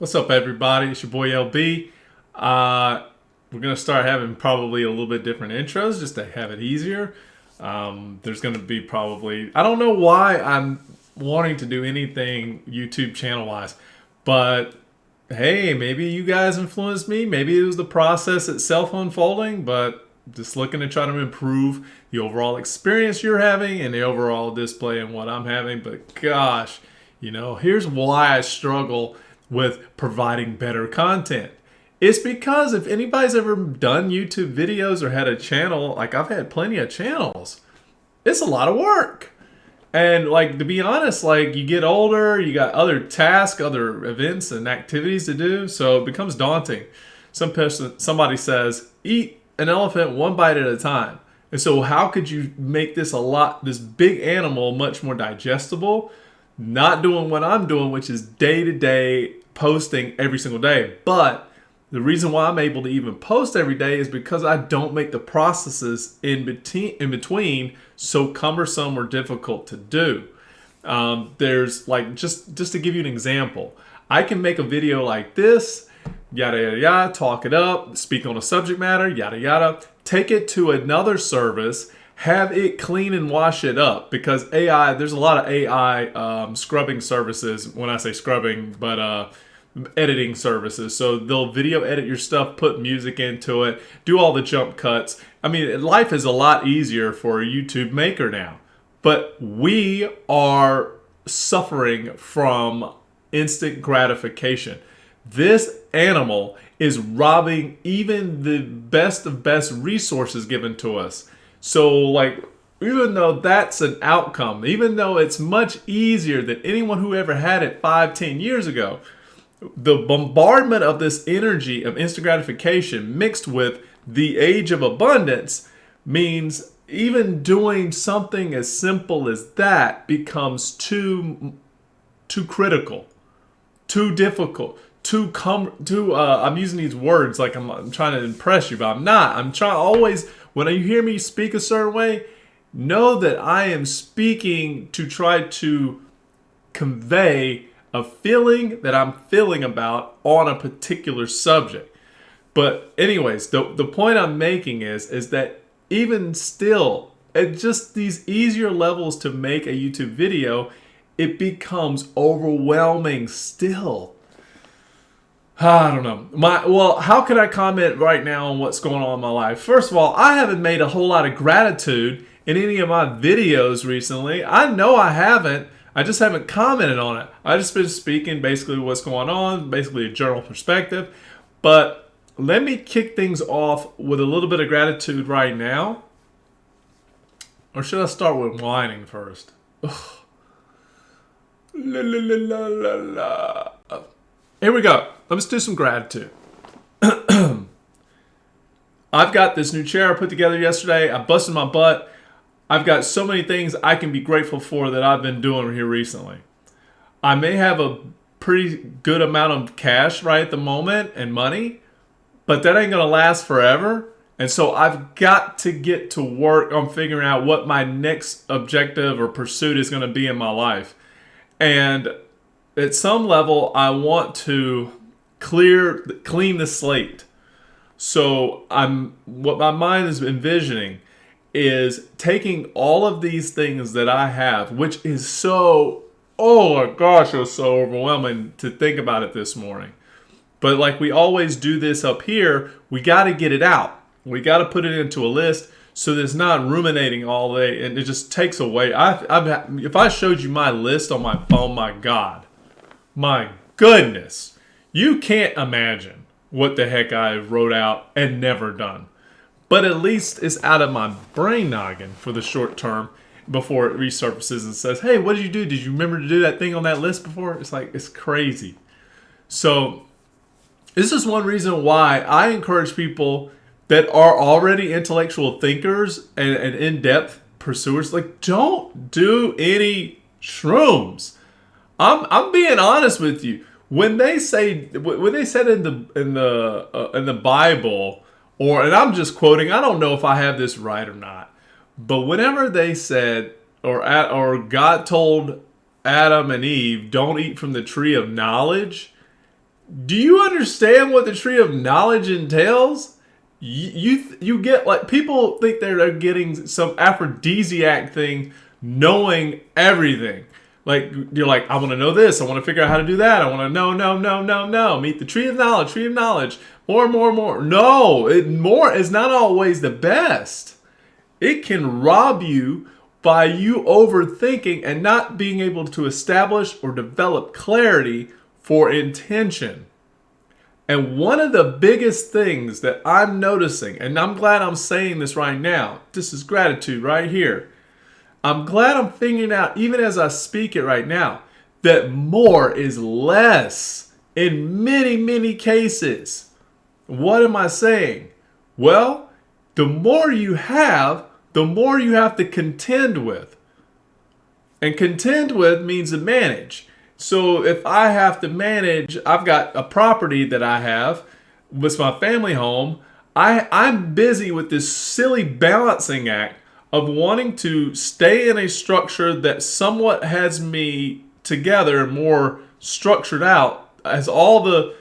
What's up, everybody? It's your boy LB. We're gonna start having probably a little bit different intros just to have it easier. There's gonna be probably I don't know why I'm wanting to do anything YouTube channel wise, but hey, maybe you guys influenced me. Maybe it was the process itself unfolding, but just looking to try to improve the overall experience you're having and the overall display and what I'm having. But gosh, here's why I struggle with providing better content. It's because if anybody's ever done YouTube videos or had a channel, like I've had plenty of channels, it's a lot of work. And like to be honest, like you get older, you got other tasks, other events and activities to do, so it becomes daunting. Somebody says, eat an elephant one bite at a time. And so how could you make this big animal much more digestible? Not doing what I'm doing, which is day to day posting every single day. But the reason why I'm able to even post every day is because I don't make the processes in between so cumbersome or difficult to do. There's like just to give you an example, I can make a video like this, yada yada yada, talk it up, speak on a subject matter, yada yada, take it to another service, have it clean and wash it up, because AI, there's a lot of AI scrubbing services. When I say scrubbing, but editing services. So they'll video edit your stuff, put music into it, do all the jump cuts. I mean, life is a lot easier for a YouTube maker now. But we are suffering from instant gratification. This animal is robbing even the best of best resources given to us. So, like, even though that's an outcome, even though it's much easier than anyone who ever had it 5, 10 years ago, the bombardment of this energy of instant gratification mixed with the age of abundance means even doing something as simple as that becomes too critical, too difficult, I'm using these words like I'm trying to impress you, but I'm not. I'm trying always, when you hear me speak a certain way, know that I am speaking to try to convey a feeling that I'm feeling about on a particular subject. But anyways, the point I'm making is that even still, at just these easier levels to make a YouTube video, it becomes overwhelming still. I don't know. How can I comment right now on what's going on in my life? First of all, I haven't made a whole lot of gratitude in any of my videos recently. I know I haven't. I just haven't commented on it. I just been speaking basically what's going on, basically a general perspective. But let me kick things off with a little bit of gratitude right now. Or should I start with whining first? Ugh. La, la, la, la, la, la. Here we go. Let's do some gratitude. I've got this new chair I put together yesterday. I busted my butt. I've got so many things I can be grateful for that I've been doing here recently. I may have a pretty good amount of cash right at the moment and money, but that ain't going to last forever. And so I've got to get to work on figuring out what my next objective or pursuit is going to be in my life. And at some level, I want to clean the slate. So what my mind is envisioning is taking all of these things that I have, which is so, oh my gosh, it was so overwhelming to think about it this morning. But like we always do this up here, we got to get it out. We got to put it into a list so that it's not ruminating all day and it just takes away. If I showed you my list on my phone, my goodness, you can't imagine what the heck I wrote out and never done. But at least it's out of my brain noggin for the short term before it resurfaces and says, hey, what did you do? Did you remember to do that thing on that list before? It's like, it's crazy. So this is one reason why I encourage people that are already intellectual thinkers and in-depth pursuers, like, don't do any shrooms. I'm being honest with you. When they said in the Bible, and I'm just quoting, I don't know if I have this right or not, but whenever they said, or God told Adam and Eve, don't eat from the tree of knowledge, Do you understand what the tree of knowledge entails? You get, like, people think they're getting some aphrodisiac thing, knowing everything. Like, you're like, I want to know this. I want to figure out how to do that. I want to know, no, no, no, no. Meet the tree of knowledge, tree of knowledge. More, more, more. No, more is not always the best. It can rob you by you overthinking and not being able to establish or develop clarity for intention. And one of the biggest things that I'm noticing, and I'm glad I'm saying this right now, this is gratitude right here. I'm glad I'm figuring out, even as I speak it right now, that more is less in many, many cases. What am I saying? Well, the more you have, the more you have to contend with. And contend with means to manage. So if I have to manage, I've got a property that I have with my family home. I'm busy with this silly balancing act of wanting to stay in a structure that somewhat has me together, more structured out, as all the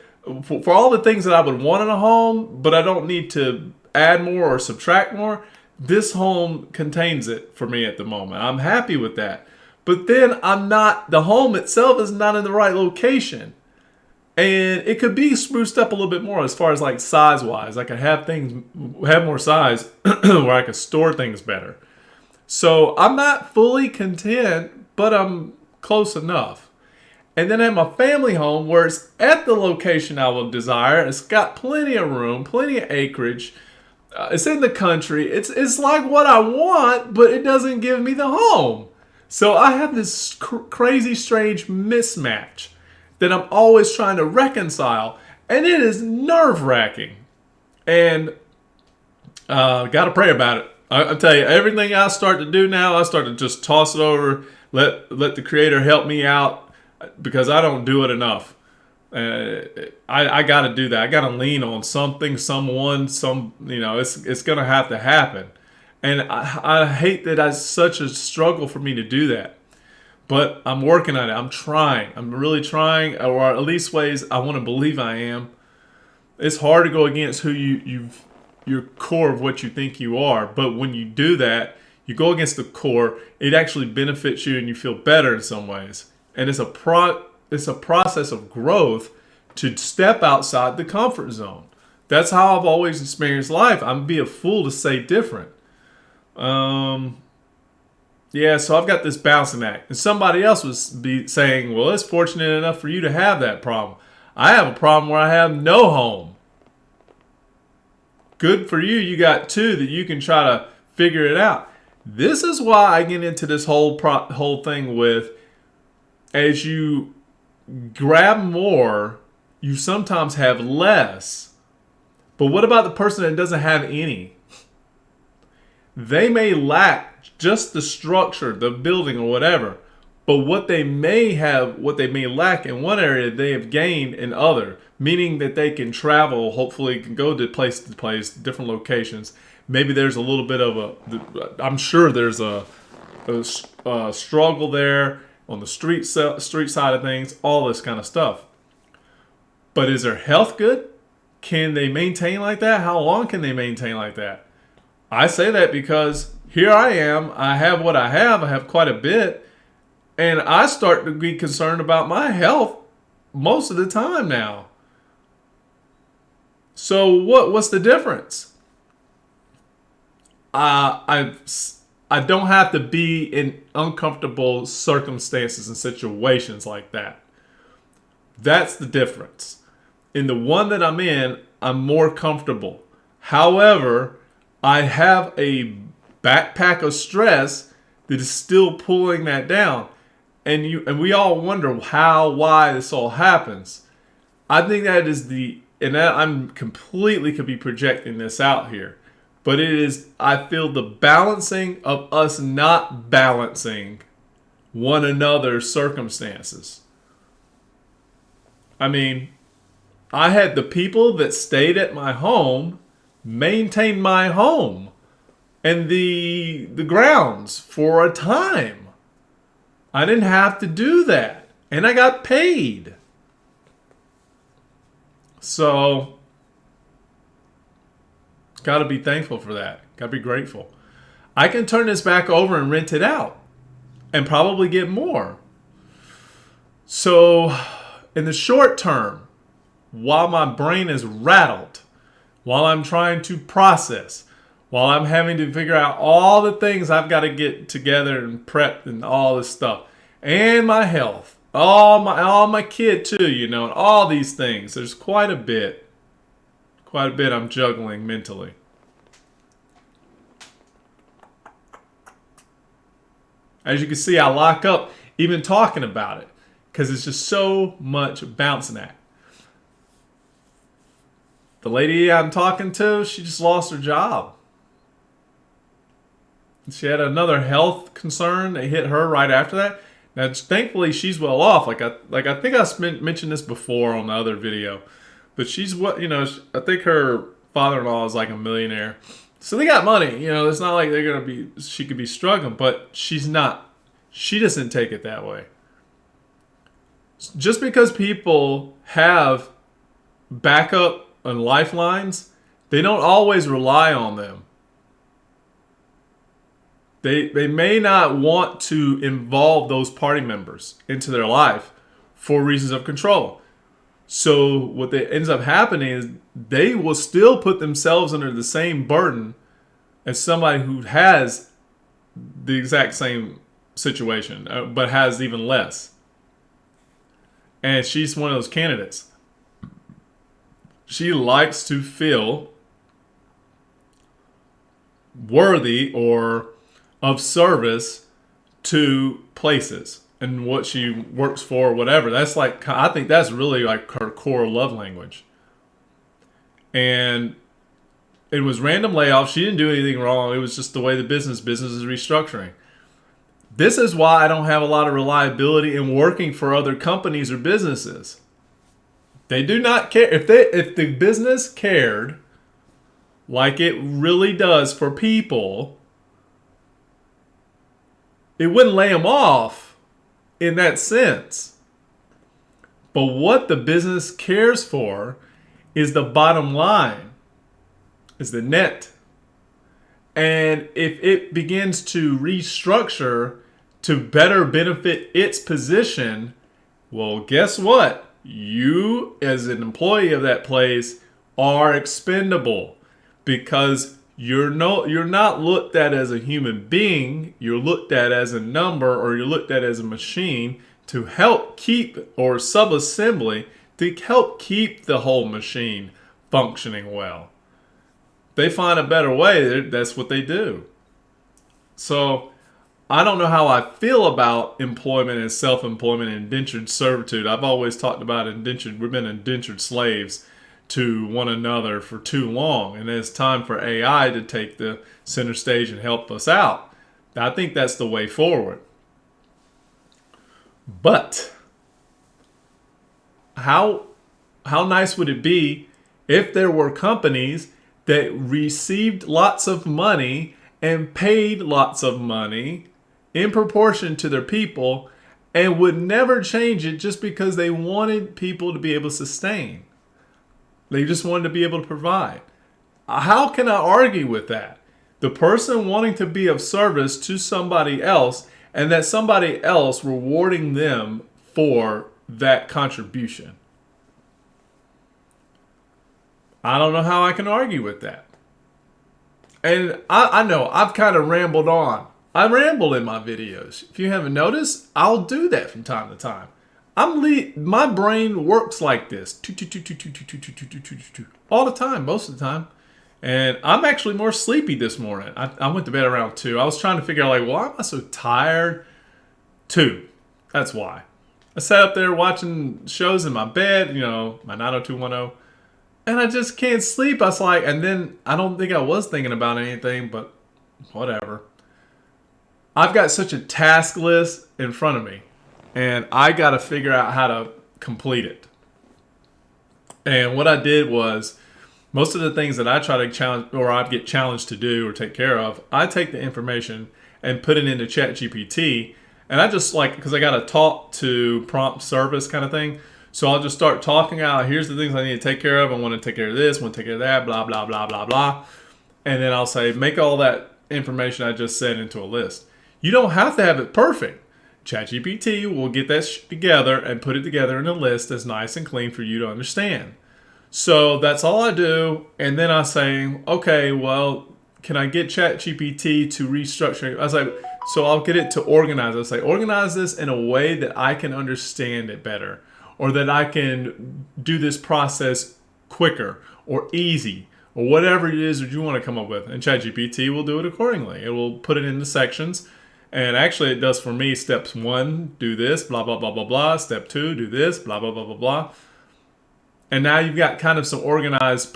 for all the things that I would want in a home, but I don't need to add more or subtract more. This home contains it for me at the moment. I'm happy with that. But then the home itself is not in the right location. And it could be spruced up a little bit more as far as like size wise. I could have more size where I could store things better. So I'm not fully content, but I'm close enough. And then I have my family home where it's at the location I would desire. It's got plenty of room, plenty of acreage. It's in the country. It's like what I want, but it doesn't give me the home. So I have this crazy, strange mismatch that I'm always trying to reconcile, and it is nerve-wracking. And got to pray about it. I tell you, everything I start to do now, I start to just toss it over, let the Creator help me out, because I don't do it enough. I got to do that. I got to lean on something, someone, it's going to have to happen. And I hate that it's such a struggle for me to do that. But I'm working on it. I'm trying. I'm really trying, or at least ways I want to believe I am. It's hard to go against who your core of what you think you are. But when you do that, you go against the core, it actually benefits you and you feel better in some ways. And it's a process of growth to step outside the comfort zone. That's how I've always experienced life. I'd be a fool to say different. So I've got this balancing act. And somebody else was saying, well, it's fortunate enough for you to have that problem. I have a problem where I have no home. Good for you. You got two that you can try to figure it out. This is why I get into this whole thing with, as you grab more, you sometimes have less. But what about the person that doesn't have any? They may lack just the structure, the building or whatever, but what they may lack in one area, they have gained in other, meaning that they can travel, hopefully can go to place, different locations. Maybe there's a little bit of I'm sure there's a struggle there on the street side of things, all this kind of stuff. But is their health good? Can they maintain like that? How long can they maintain like that? I say that because here I am. I have what I have. I have quite a bit. And I start to be concerned about my health most of the time now. So what's the difference? I don't have to be in uncomfortable circumstances and situations like that. That's the difference. In the one that I'm in, I'm more comfortable. However, I have a backpack of stress that is still pulling that down. And we all wonder why this all happens. I think that is I'm completely could be projecting this out here. But it is, I feel, the balancing of us not balancing one another's circumstances. I mean, I had the people that stayed at my home maintain my home and the grounds for a time. I didn't have to do that. And I got paid. So, got to be thankful for that. Got to be grateful. I can turn this back over and rent it out and probably get more. So, in the short term, while my brain is rattled, while I'm trying to process, while I'm having to figure out all the things I've got to get together and prep and all this stuff, and my health, all my kid too, and all these things. There's quite a bit I'm juggling mentally. As you can see, I lock up even talking about it because it's just so much bouncing at. The lady I'm talking to, she just lost her job. She had another health concern. They hit her right after that. Now, thankfully, she's well off. Like I think I mentioned this before on the other video, but she's I think her father-in-law is like a millionaire, so they got money. It's not like she could be struggling, but she's not. She doesn't take it that way. Just because people have backup and lifelines, they don't always rely on them. They may not want to involve those party members into their life for reasons of control. So what ends up happening is they will still put themselves under the same burden as somebody who has the exact same situation, but has even less. And she's one of those candidates. She likes to feel worthy or of service to places and what she works for, or whatever. That's I think that's really like her core love language. And it was random layoffs. She didn't do anything wrong. It was just the way the business is restructuring. This is why I don't have a lot of reliability in working for other companies or businesses. They do not care. If the business cared like it really does for people, it wouldn't lay them off in that sense. But what the business cares for is the bottom line, is the net. And if it begins to restructure to better benefit its position, well, guess what? You, as an employee of that place, are expendable because you're not looked at as a human being. You're looked at as a number, or you're looked at as a machine to help keep, or subassembly to help keep the whole machine functioning well. They find a better way. That's what they do. So I don't know how I feel about employment and self-employment and indentured servitude. I've always talked about we've been indentured slaves to one another for too long. And it's time for AI to take the center stage and help us out. I think that's the way forward. But how nice would it be if there were companies that received lots of money and paid lots of money in proportion to their people and would never change it just because they wanted people to be able to sustain. They just wanted to be able to provide. How can I argue with that? The person wanting to be of service to somebody else, and that somebody else rewarding them for that contribution. I don't know how I can argue with that. And I know I've kind of rambled on. I ramble in my videos. If you haven't noticed, I'll do that from time to time. My brain works like this. All the time, most of the time. And I'm actually more sleepy this morning. I went to bed around 2. I was trying to figure out, why am I so tired? 2. That's why. I sat up there watching shows in my bed, my 90210. And I just can't sleep. I was like, and then I don't think I was thinking about anything, but whatever. I've got such a task list in front of me, and I got to figure out how to complete it. And what I did was, most of the things that I try to challenge, or I get challenged to do or take care of, I take the information and put it into ChatGPT. And I just because I got a talk to prompt service kind of thing. So I'll just start talking out, here's the things I need to take care of. I want to take care of this, I want to take care of that, blah, blah, blah, blah, blah. And then I'll say, make all that information I just said into a list. You don't have to have it perfect. ChatGPT will get that together and put it together in a list that's nice and clean for you to understand. So that's all I do. And then I say, okay, well, can I get ChatGPT to restructure? I was like, so I'll get it to organize. I'll say, organize this in a way that I can understand it better, or that I can do this process quicker or easy, or whatever it is that you want to come up with. And ChatGPT will do it accordingly. It will put it into sections. And actually, it does for me. Steps 1, do this, blah, blah, blah, blah, blah. Step 2, do this, blah, blah, blah, blah, blah. And now you've got kind of some organized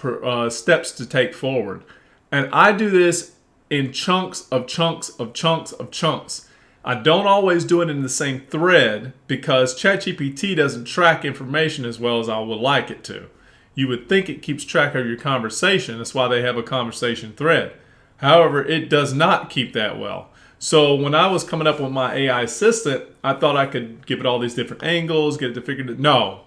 steps to take forward. And I do this in chunks of chunks of chunks of chunks. I don't always do it in the same thread because ChatGPT doesn't track information as well as I would like it to. You would think it keeps track of your conversation. That's why they have a conversation thread. However, it does not keep that well. So when I was coming up with my AI assistant, I thought I could give it all these different angles, get it to figure it. No,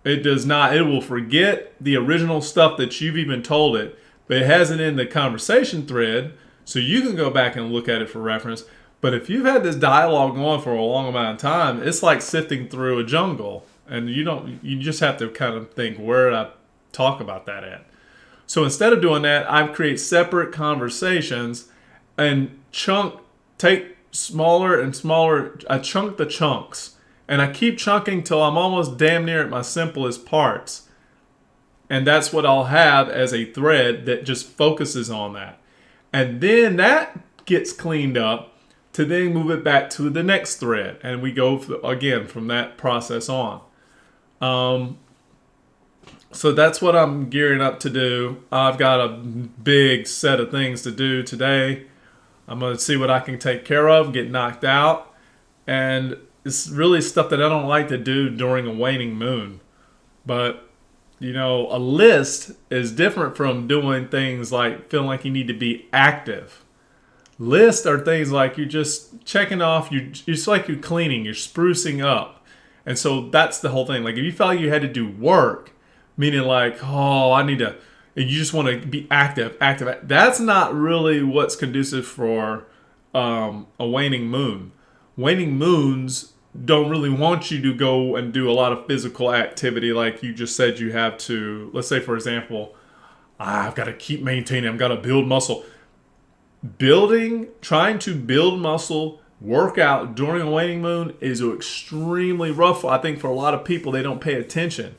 it does not. It will forget the original stuff that you've even told it, but it has it in the conversation thread, so you can go back and look at it for reference. But if you've had this dialogue going for a long amount of time, it's like sifting through a jungle, and you just have to kind of think, where did I talk about that at? So instead of doing that, I create separate conversations and take smaller and smaller. I chunk the chunks, and I keep chunking till I'm almost damn near at my simplest parts. And that's what I'll have as a thread that just focuses on that. And then that gets cleaned up to then move it back to the next thread. And we go again from that process on. So that's what I'm gearing up to do. I've got a big set of things to do today. I'm going to see what I can take care of, get knocked out. And it's really stuff that I don't like to do during a waning moon. But, a list is different from doing things like feeling like you need to be active. Lists are things like you're just checking off. It's like you're cleaning, you're sprucing up. And so that's the whole thing. Like if you felt like you had to do work, meaning like, and you just want to be active. That's not really what's conducive for a waning moon. Waning moons don't really want you to go and do a lot of physical activity like you just said you have to. Let's say, for example, I've got to keep maintaining. I've got to build muscle. Trying to build muscle, workout during a waning moon is extremely rough. I think for a lot of people, they don't pay attention.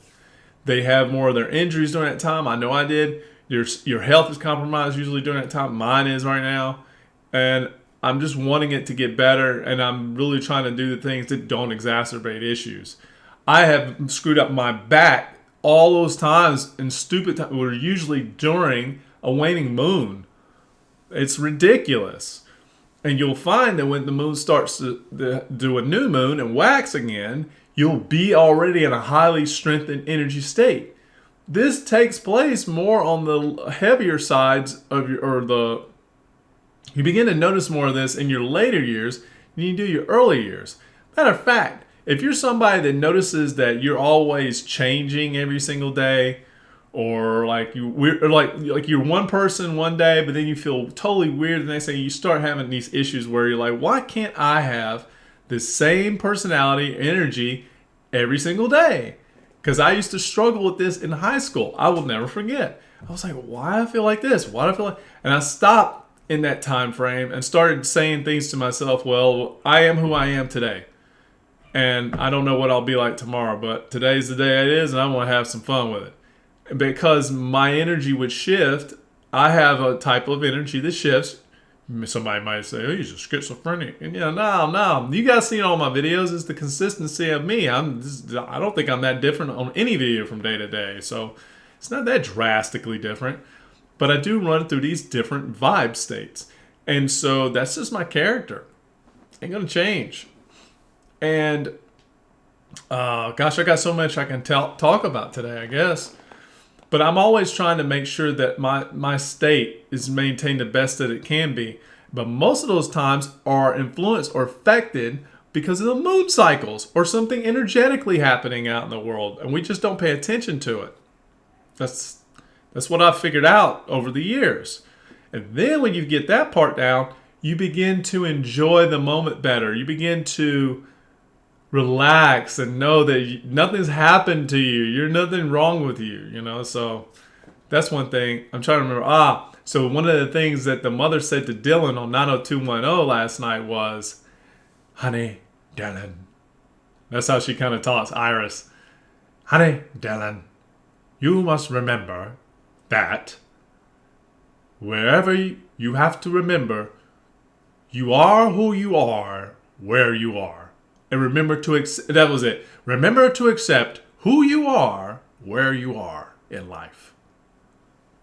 They have more of their injuries during that time. I know I did. Your health is compromised usually during that time. Mine is right now. And I'm just wanting it to get better. And I'm really trying to do the things that don't exacerbate issues. I have screwed up my back all those times in stupid times. Were usually during a waning moon. It's ridiculous. And you'll find that when the moon starts to do a new moon and wax again, you'll be already in a highly strengthened energy state. This takes place more on the heavier sides of you begin to notice more of this in your later years than you do your early years. Matter of fact, if you're somebody that notices that you're always changing every single day, or like you're one person one day, but then you feel totally weird the next day, you start having these issues where you're like, why can't I have the same personality, energy every single day? Because I used to struggle with this in high school. I will never forget. I was like, why do I feel like this? Why do I feel like... And I stopped in that time frame and started saying things to myself, well, I am who I am today. And I don't know what I'll be like tomorrow, but today's the day it is, and I want to have some fun with it. Because my energy would shift, I have a type of energy that shifts. Somebody might say, oh, he's a schizophrenic. And no. You guys seen all my videos. It's the consistency of me. I don't think I'm that different on any video from day to day. So it's not that drastically different. But I do run through these different vibe states. And so that's just my character. Ain't going to change. And, I got so much I can talk about today, I guess. But I'm always trying to make sure that my state is maintained the best that it can be. But most of those times are influenced or affected because of the moon cycles or something energetically happening out in the world, and we just don't pay attention to it. That's what I've figured out over the years. And then when you get that part down, you begin to enjoy the moment better. You begin to relax and know that nothing's happened to you. You're nothing wrong with you, So that's one thing. I'm trying to remember. So one of the things that the mother said to Dylan on 90210 last night was, "Honey, Dylan." That's how she kind of talks, Iris. "Honey, Dylan, you must remember that wherever you have to remember, you are who you are, where you are. And remember to that was it. Remember to accept who you are, where you are in life."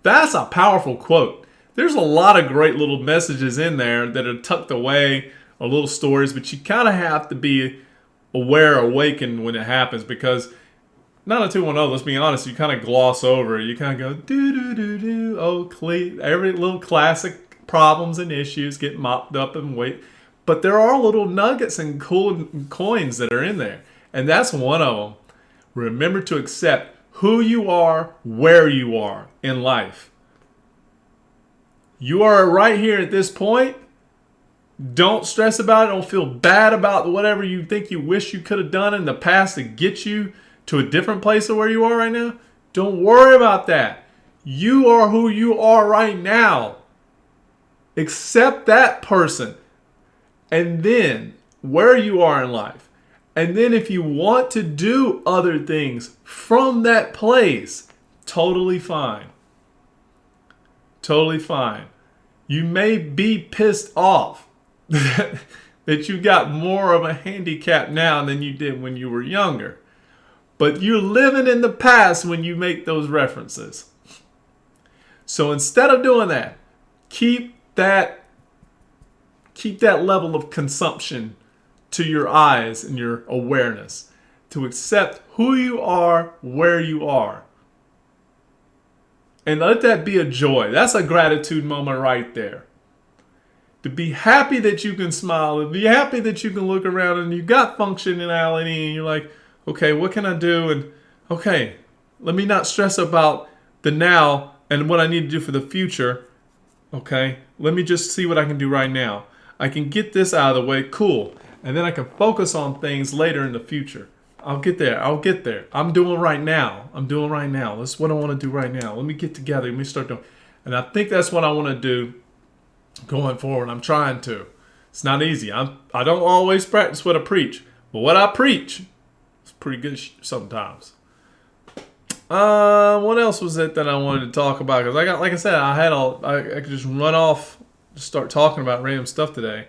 That's a powerful quote. There's a lot of great little messages in there that are tucked away, or little stories, but you kind of have to be aware, awakened when it happens, because 90210, let's be honest, you kind of gloss over it. You kind of go, do. Oh, every little classic problems and issues get mopped up and wait. But there are little nuggets and cool coins that are in there. And that's one of them. Remember to accept who you are, where you are in life. You are right here at this point. Don't stress about it. Don't feel bad about whatever you think you wish you could have done in the past to get you to a different place of where you are right now. Don't worry about that. You are who you are right now. Accept that person. And then where you are in life. And then if you want to do other things from that place, totally fine. Totally fine. You may be pissed off that you got more of a handicap now than you did when you were younger. But you're living in the past when you make those references. So instead of doing that, keep that level of consumption to your eyes and your awareness, to accept who you are, where you are. And let that be a joy. That's a gratitude moment right there. To be happy that you can smile, and be happy that you can look around and you got functionality and you're like, okay, what can I do? And okay, let me not stress about the now and what I need to do for the future. Okay, let me just see what I can do right now. I can get this out of the way, cool. And then I can focus on things later in the future. I'll get there. I'm doing right now. That's what I want to do right now. Let me get together. Let me start doing. And I think that's what I want to do going forward. I'm trying to. It's not easy. I don't always practice what I preach. But what I preach is pretty good sometimes. What else was it that I wanted to talk about? Because I could just run off, just start talking about random stuff today.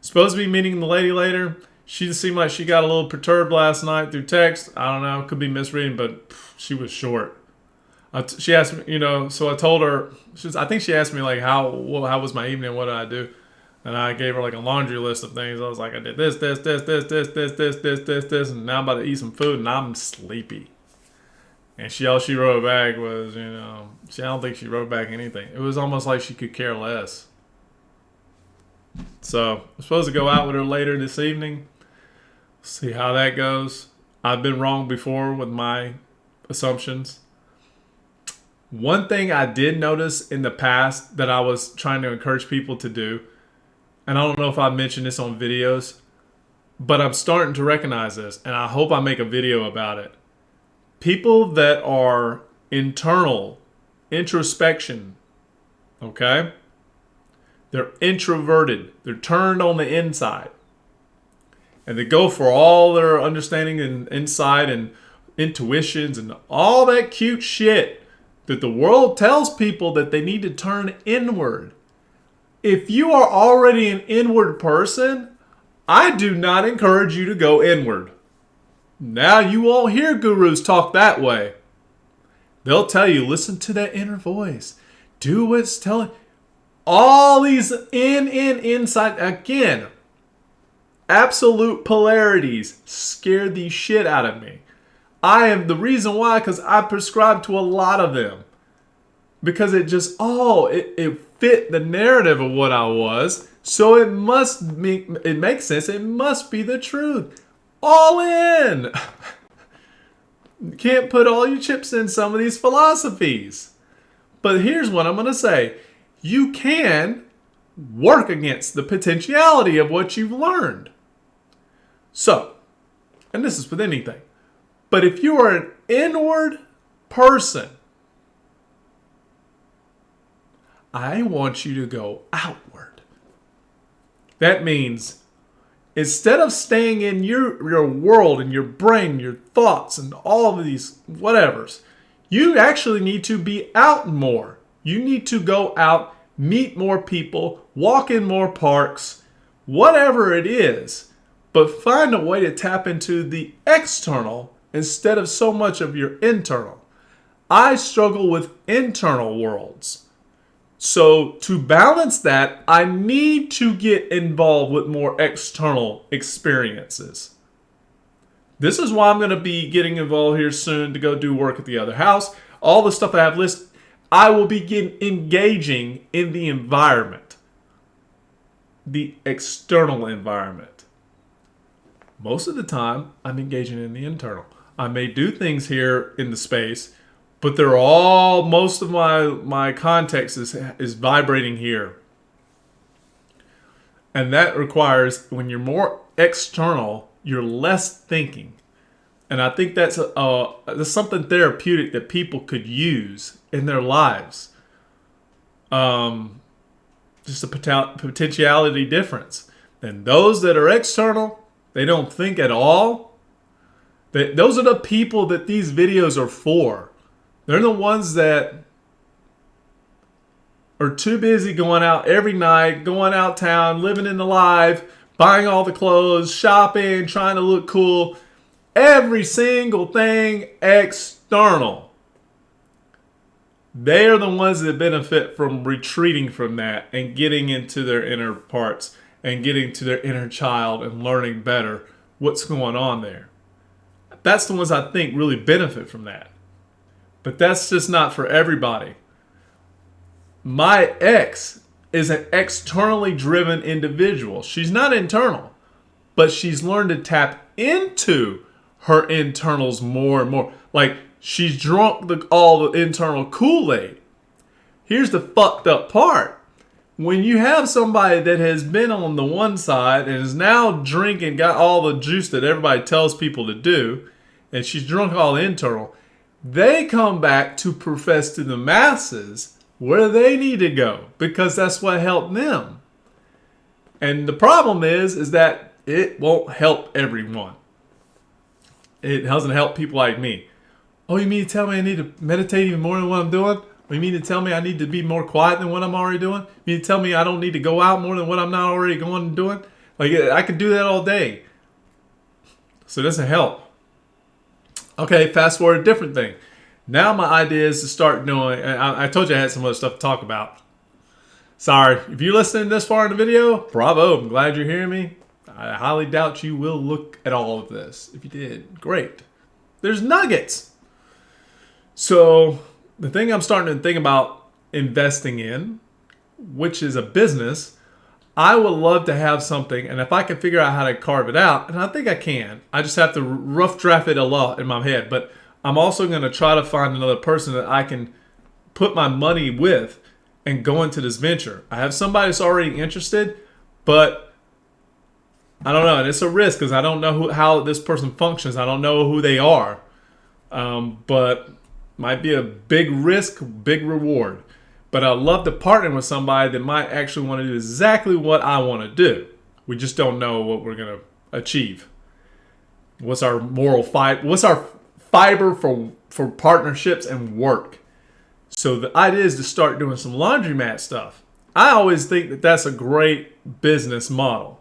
Supposed to be meeting the lady later. She just seemed like she got a little perturbed last night through text. I don't know, could be misreading, but she was short. She asked me, so I told her. I think she asked me like, how was my evening? What did I do? And I gave her like a laundry list of things. I was like, I did this, and now I'm about to eat some food, and I'm sleepy. And all she wrote back was, I don't think she wrote back anything. It was almost like she could care less. So I'm supposed to go out with her later this evening. See how that goes. I've been wrong before with my assumptions. One thing I did notice in the past that I was trying to encourage people to do, and I don't know if I mentioned this on videos, but I'm starting to recognize this, and I hope I make a video about it. People that are introspection, okay? They're introverted. They're turned on the inside. And they go for all their understanding and insight and intuitions and all that cute shit that the world tells people that they need to turn inward. If you are already an inward person, I do not encourage you to go inward. Now you won't hear gurus talk that way. They'll tell you, listen to that inner voice. Do what's telling. All these inside, again, absolute polarities scare the shit out of me. I am the reason why, because I prescribe to a lot of them. Because it just, it fit the narrative of what I was. So it makes sense. It must be the truth. All in. You can't put all your chips in some of these philosophies. But here's what I'm going to say. You can work against the potentiality of what you've learned. So, and this is with anything, but if you are an inward person, I want you to go outward. That means instead of staying in your world and your brain, your thoughts and all of these whatevers, you actually need to be out more. You need to go out, meet more people, walk in more parks, whatever it is, but find a way to tap into the external instead of so much of your internal. I struggle with internal worlds. So to balance that, I need to get involved with more external experiences. This is why I'm going to be getting involved here soon to go do work at the other house. All the stuff I have listed, I will begin engaging in the environment, the external environment. Most of the time, I'm engaging in the internal. I may do things here in the space, but they're all, most of my context is vibrating here. And that requires, when you're more external, you're less thinking. And I think that's something therapeutic that people could use in their lives. Just a potentiality difference. And those that are external, they don't think at all. Those are the people that these videos are for. They're the ones that are too busy going out every night, going out town, living in the life, buying all the clothes, shopping, trying to look cool. Every single thing external. They are the ones that benefit from retreating from that and getting into their inner parts and getting to their inner child and learning better what's going on there. That's the ones I think really benefit from that. But that's just not for everybody. My ex is an externally driven individual. She's not internal, but she's learned to tap into her internals more and more. Like, she's drunk all the internal Kool-Aid. Here's the fucked up part. When you have somebody that has been on the one side and is now drinking, got all the juice that everybody tells people to do, and she's drunk all the internal, they come back to profess to the masses where they need to go because that's what helped them. And the problem is that it won't help everyone. It doesn't help people like me. Oh, you mean to tell me I need to meditate even more than what I'm doing? Or you mean to tell me I need to be more quiet than what I'm already doing? You mean to tell me I don't need to go out more than what I'm not already going and doing? Like, I could do that all day. So it doesn't help. Okay, fast forward, a different thing. Now my idea is to start doing, I told you I had some other stuff to talk about. Sorry, if you're listening this far in the video, bravo, I'm glad you're hearing me. I highly doubt you will look at all of this. If you did, great. There's nuggets. So the thing I'm starting to think about investing in, which is a business, I would love to have something, and if I can figure out how to carve it out, and I think I can, I just have to rough draft it a lot in my head, but I'm also going to try to find another person that I can put my money with and go into this venture. I have somebody that's already interested, but I don't know, and it's a risk because I don't know how this person functions. I don't know who they are, but might be a big risk, big reward. But I'd love to partner with somebody that might actually want to do exactly what I want to do. We just don't know what we're going to achieve. What's our moral fight? What's our fiber for partnerships and work? So the idea is to start doing some laundromat stuff. I always think that that's a great business model.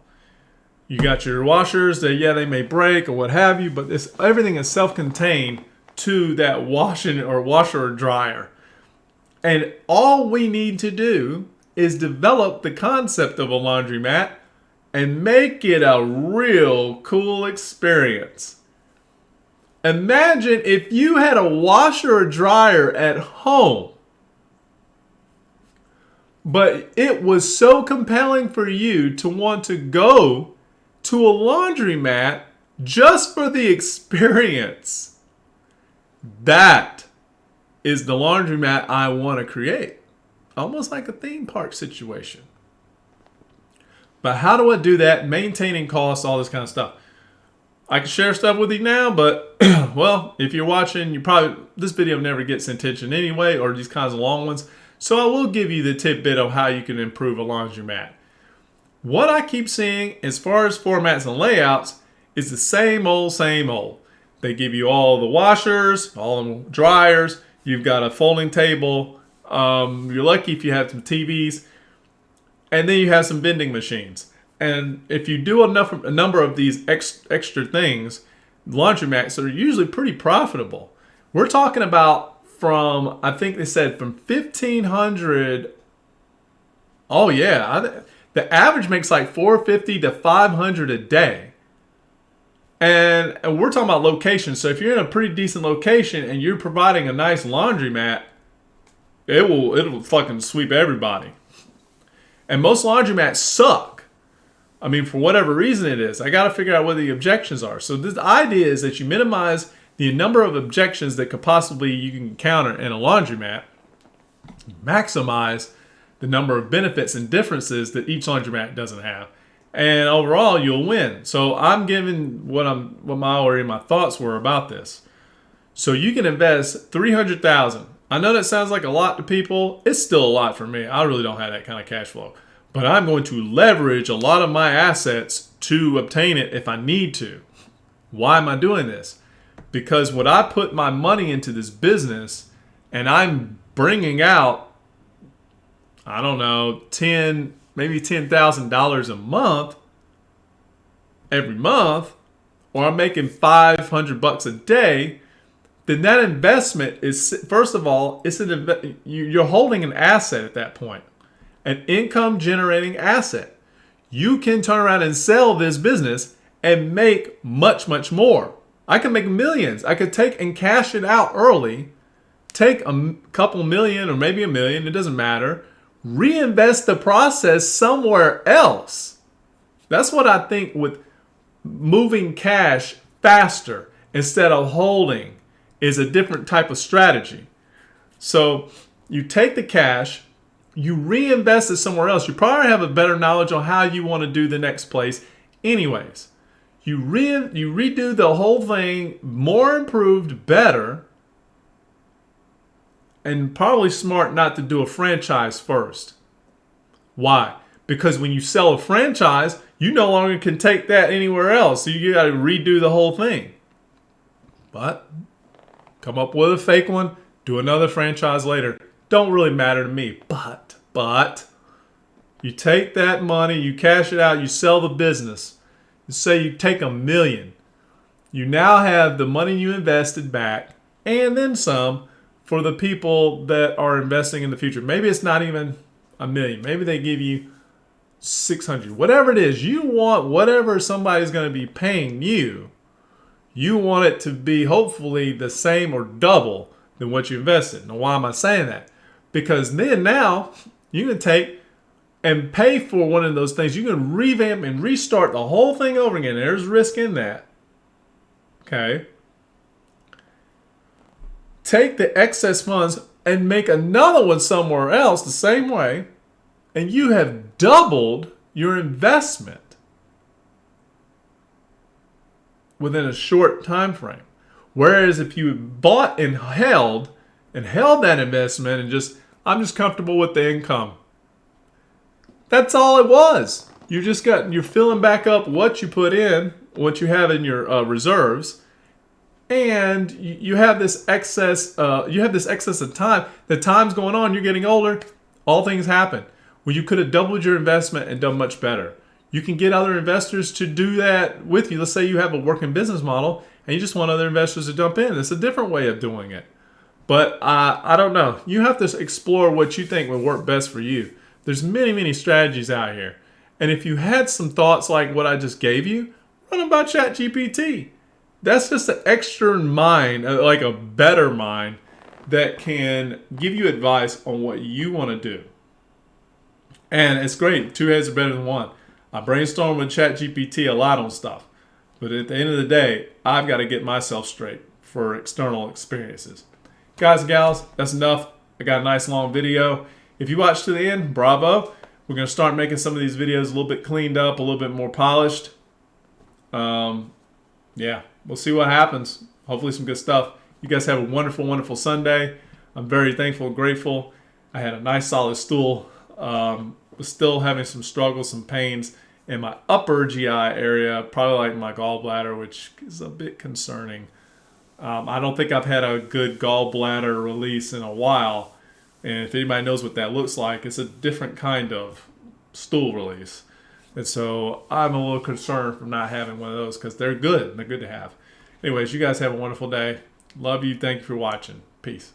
You got your washers that, they may break or what have you, but everything is self-contained to that washer or dryer. And all we need to do is develop the concept of a laundromat and make it a real cool experience. Imagine if you had a washer or dryer at home. But it was so compelling for you to want to go to a laundromat just for the experience. That is the laundromat I want to create. Almost like a theme park situation. But how do I do that? Maintaining costs, all this kind of stuff. I can share stuff with you now, but well, if you're watching, this video never gets attention anyway, or these kinds of long ones. So I will give you the tidbit of how you can improve a laundromat. What I keep seeing as far as formats and layouts is the same old, same old. They give you all the washers, all the dryers. You've got a folding table. You're lucky if you have some TVs. And then you have some vending machines. And if you do a number of these extra things, laundromats are usually pretty profitable. We're talking about from, I think they said from 1,500. Oh yeah, the average makes like 450 to 500 a day. And we're talking about location. So if you're in a pretty decent location and you're providing a nice laundromat, it'll fucking sweep everybody. And most laundromats suck. I mean, for whatever reason it is. I got to figure out what the objections are. So the idea is that you minimize the number of objections that could possibly you can encounter in a laundromat. Maximize the number of benefits and differences that each laundromat doesn't have. And overall, you'll win. So I'm giving what my thoughts were about this. So you can invest $300,000. I know that sounds like a lot to people. It's still a lot for me. I really don't have that kind of cash flow. But I'm going to leverage a lot of my assets to obtain it if I need to. Why am I doing this? Because when I put my money into this business and I'm bringing out, I don't know, maybe $10,000 a month, every month, or I'm making $500 a day, then that investment is, first of all, you're holding an asset at that point, an income generating asset. You can turn around and sell this business and make much, much more. I can make millions. I could take and cash it out early, take a couple million or maybe $1 million, it doesn't matter, reinvest the process somewhere else. That's what I think with moving cash faster instead of holding is a different type of strategy. So you take the cash, you reinvest it somewhere else. You probably have a better knowledge on how you want to do the next place anyways. You redo the whole thing, more improved, better, and probably smart not to do a franchise first. Why? Because when you sell a franchise, you no longer can take that anywhere else. So you got to redo the whole thing. But come up with a fake one, do another franchise later. Don't really matter to me. But you take that money, you cash it out, you sell the business. Say you take $1 million. You now have the money you invested back and then some for the people that are investing in the future. Maybe it's not even $1 million. Maybe they give you 600. Whatever it is, you want whatever somebody's going to be paying you. You want it to be hopefully the same or double than what you invested. Now, why am I saying that? Because then now you can take and pay for one of those things. You can revamp and restart the whole thing over again. There's risk in that. Okay. Take the excess funds and make another one somewhere else the same way, and you have doubled your investment within a short time frame. Whereas if you bought and held that investment and I'm just comfortable with the income. That's all it was. You're filling back up what you put in, what you have in your reserves, and you have this excess. You have this excess of time. The time's going on. You're getting older. All things happen. Well, you could have doubled your investment and done much better. You can get other investors to do that with you. Let's say you have a working business model and you just want other investors to jump in. It's a different way of doing it. But I don't know. You have to explore what you think would work best for you. There's many, many strategies out here. And if you had some thoughts like what I just gave you, run them by ChatGPT. That's just an extra mind, like a better mind, that can give you advice on what you want to do. And it's great. Two heads are better than one. I brainstorm with ChatGPT a lot on stuff. But at the end of the day, I've got to get myself straight for external experiences. Guys and gals, that's enough. I got a nice long video. If you watched to the end, bravo. We're going to start making some of these videos a little bit cleaned up, a little bit more polished. Yeah, we'll see what happens. Hopefully some good stuff. You guys have a wonderful, wonderful Sunday. I'm very thankful and grateful. I had a nice solid stool. Was still having some struggles, some pains in my upper GI area, probably like my gallbladder, which is a bit concerning. I don't think I've had a good gallbladder release in a while. And if anybody knows what that looks like, it's a different kind of stool release. And so I'm a little concerned from not having one of those because they're good. They're good to have. Anyways, you guys have a wonderful day. Love you. Thank you for watching. Peace.